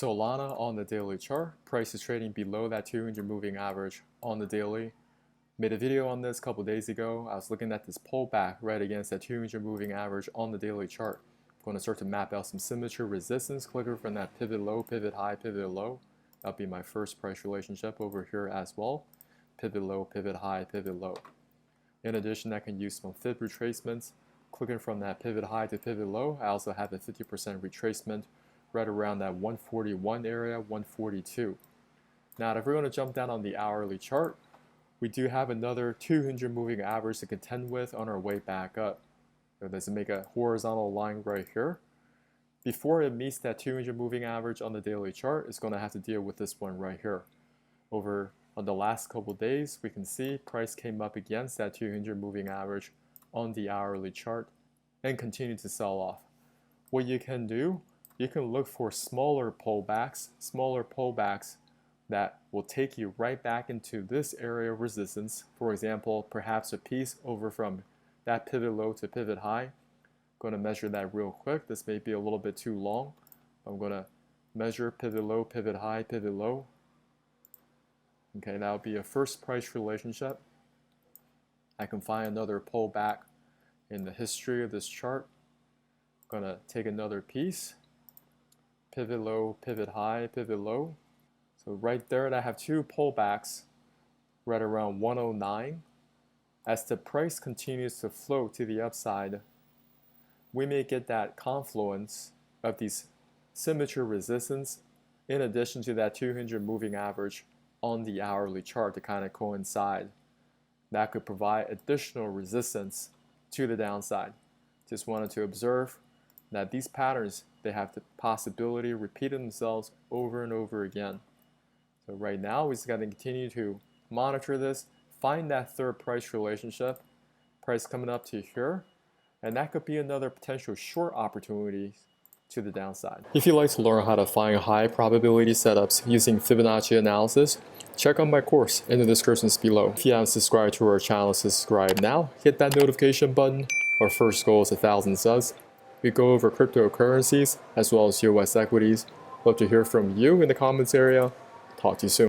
Solana on the daily chart. Price is trading below that 200 moving average on the daily. Made a video on this a couple days ago. I was looking at this pullback right against that 200 moving average on the daily chart. I'm going to start to map out some symmetry resistance, clicking from that pivot low, pivot high, pivot low. That'll be my first price relationship over here as well. Pivot low, pivot high, pivot low. In addition, I can use some Fib retracements. Clicking from that pivot high to pivot low, I also have a 50% retracement right around that 141 area, 142. Now, if we're going to jump down on the hourly chart, we do have another 200 moving average to contend with on our way back up. So let's make a horizontal line right here. Before it meets that 200 moving average on the daily chart, it's going to have to deal with this one right here. Over on the last couple days, we can see price came up against that 200 moving average on the hourly chart and continued to sell off. What you can do, you can look for smaller pullbacks that will take you right back into this area of resistance. For example, perhaps a piece over from that pivot low to pivot high. I'm going to measure that real quick. This may be a little bit too long. I'm going to measure pivot low, pivot high, pivot low. Okay, that would be a first price relationship. I can find another pullback in the history of this chart. I'm going to take another piece. Pivot low, pivot high, pivot low. So right there, I have two pullbacks right around 109. As the price continues to float to the upside, we may get that confluence of these symmetry resistance in addition to that 200 moving average on the hourly chart to kind of coincide. That could provide additional resistance to the downside. Just wanted to observe that these patterns, they have the possibility of repeating themselves over and over again. So right now, we just got to continue to monitor this, find that third price relationship, price coming up to here, and that could be another potential short opportunity to the downside. If you'd like to learn how to find high probability setups using Fibonacci analysis, check out my course in the descriptions below. If you haven't subscribed to our channel, subscribe now. Hit that notification button. Our first goal is 1,000 subs. We go over cryptocurrencies as well as US equities. Love to hear from you in the comments area. Talk to you soon.